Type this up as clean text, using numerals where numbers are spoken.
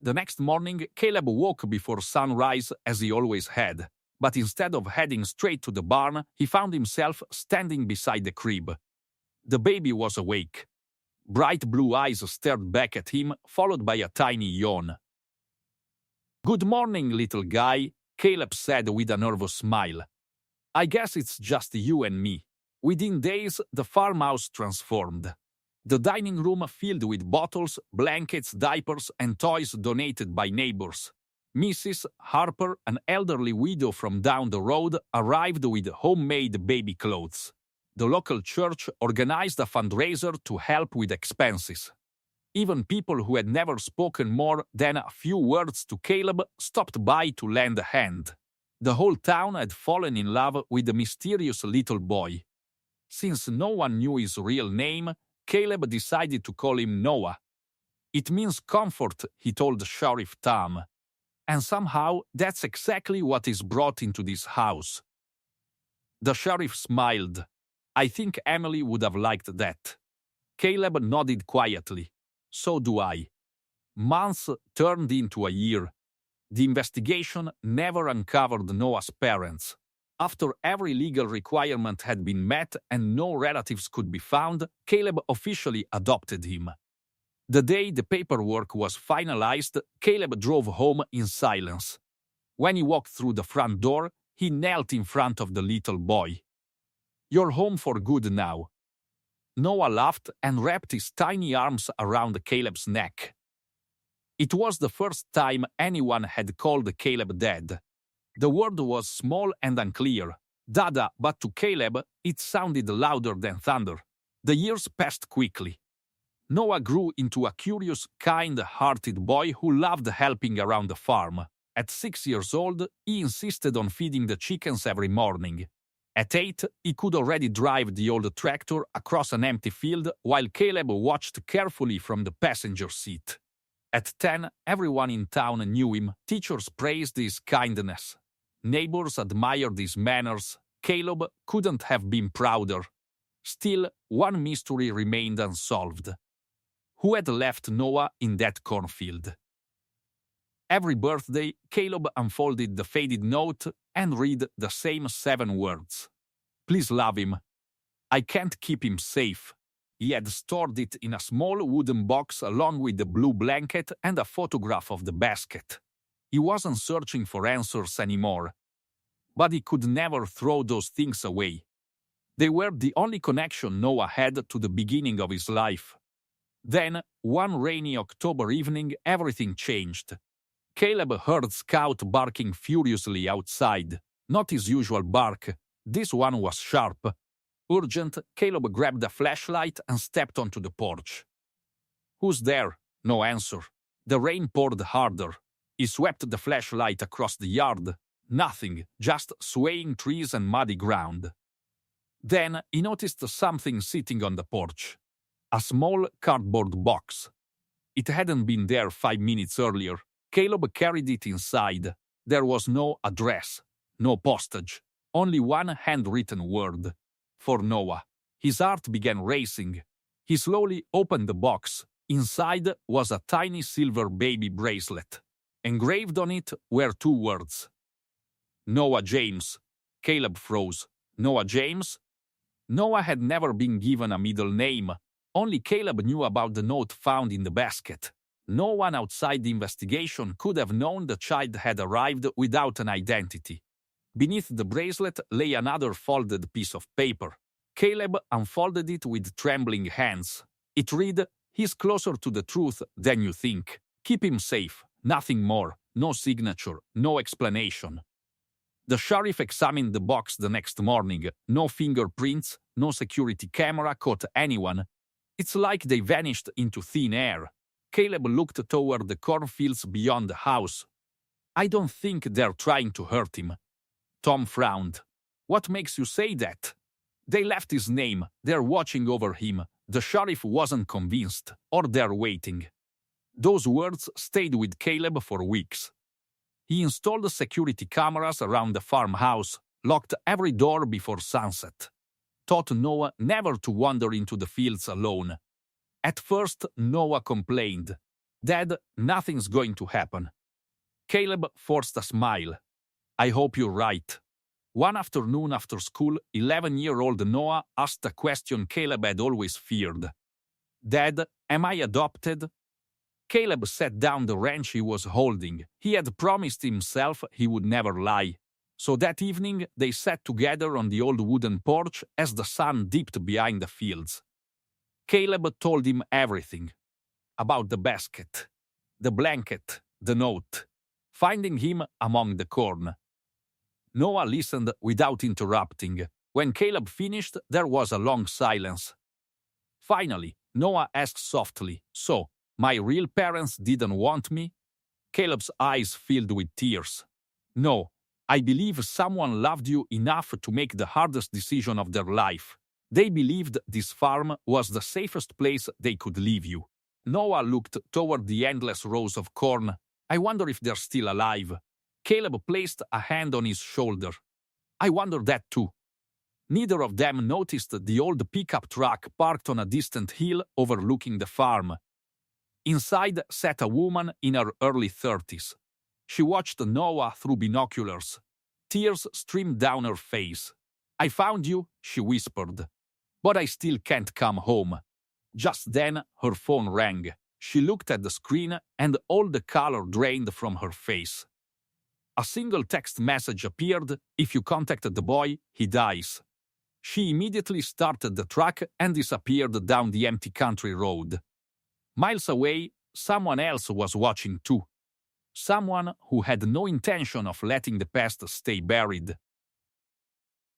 The next morning, Caleb woke before sunrise as he always had, but instead of heading straight to the barn, he found himself standing beside the crib. The baby was awake. Bright blue eyes stared back at him, followed by a tiny yawn. "Good morning, little guy," Caleb said with a nervous smile. "I guess it's just you and me." Within days, the farmhouse transformed. The dining room filled with bottles, blankets, diapers, and toys donated by neighbors. Mrs. Harper, an elderly widow from down the road, arrived with homemade baby clothes. The local church organized a fundraiser to help with expenses. Even people who had never spoken more than a few words to Caleb stopped by to lend a hand. The whole town had fallen in love with the mysterious little boy. Since no one knew his real name, Caleb decided to call him Noah. "It means comfort," he told Sheriff Tom. "And somehow that's exactly what is brought into this house." The sheriff smiled. "I think Emily would have liked that." Caleb nodded quietly. "So do I." Months turned into a year. The investigation never uncovered Noah's parents. After every legal requirement had been met and no relatives could be found, Caleb officially adopted him. The day the paperwork was finalized, Caleb drove home in silence. When he walked through the front door, he knelt in front of the little boy. "You're home for good now." Noah laughed and wrapped his tiny arms around Caleb's neck. It was the first time anyone had called Caleb Dad. The word was small and unclear, Dada, but to Caleb, it sounded louder than thunder. The years passed quickly. Noah grew into a curious, kind-hearted boy who loved helping around the farm. At 6 years old, he insisted on feeding the chickens every morning. At 8, he could already drive the old tractor across an empty field while Caleb watched carefully from the passenger seat. At 10, everyone in town knew him. Teachers praised his kindness. Neighbors admired his manners. Caleb couldn't have been prouder. Still, one mystery remained unsolved. Who had left Noah in that cornfield? Every birthday, Caleb unfolded the faded note and read the same 7 words. "Please love him. I can't keep him safe." He had stored it in a small wooden box along with the blue blanket and a photograph of the basket. He wasn't searching for answers anymore. But he could never throw those things away. They were the only connection Noah had to the beginning of his life. Then, one rainy October evening, everything changed. Caleb heard Scout barking furiously outside. Not his usual bark. This one was sharp. Urgent, Caleb grabbed a flashlight and stepped onto the porch. "Who's there?" No answer. The rain poured harder. He swept the flashlight across the yard. Nothing, just swaying trees and muddy ground. Then he noticed something sitting on the porch. A small cardboard box. It hadn't been there 5 minutes earlier. Caleb carried it inside. There was no address, no postage, only one handwritten word. For Noah. His heart began racing. He slowly opened the box. Inside was a tiny silver baby bracelet. Engraved on it were 2 words. Noah James. Caleb froze. Noah James? Noah had never been given a middle name. Only Caleb knew about the note found in the basket. No one outside the investigation could have known the child had arrived without an identity. Beneath the bracelet lay another folded piece of paper. Caleb unfolded it with trembling hands. It read, "He's closer to the truth than you think. Keep him safe. Nothing more. No signature. No explanation." The sheriff examined the box the next morning. No fingerprints, no security camera caught anyone. It's like they vanished into thin air. Caleb looked toward the cornfields beyond the house. "I don't think they're trying to hurt him." Tom frowned. "What makes you say that?" "They left his name. They're watching over him." The sheriff wasn't convinced, or they're waiting. Those words stayed with Caleb for weeks. He installed security cameras around the farmhouse, locked every door before sunset. Taught Noah never to wander into the fields alone. At first, Noah complained. "Dad, nothing's going to happen." Caleb forced a smile. "I hope you're right." One afternoon after school, 11-year-old Noah asked a question Caleb had always feared. "Dad, am I adopted?" Caleb set down the wrench he was holding. He had promised himself he would never lie. So that evening, they sat together on the old wooden porch as the sun dipped behind the fields. Caleb told him everything. About the basket, the blanket, the note, finding him among the corn. Noah listened without interrupting. When Caleb finished, there was a long silence. Finally, Noah asked softly, "So, my real parents didn't want me?" Caleb's eyes filled with tears. "No, I believe someone loved you enough to make the hardest decision of their life. They believed this farm was the safest place they could leave you." Noah looked toward the endless rows of corn. "I wonder if they're still alive." Caleb placed a hand on his shoulder. "I wonder that too." Neither of them noticed the old pickup truck parked on a distant hill overlooking the farm. Inside sat a woman in her early 30s. She watched Noah through binoculars. Tears streamed down her face. "I found you," she whispered. "But I still can't come home." Just then, her phone rang. She looked at the screen, and all the color drained from her face. A single text message appeared: "If you contact the boy, he dies." She immediately started the truck and disappeared down the empty country road. Miles away, someone else was watching too. Someone who had no intention of letting the past stay buried.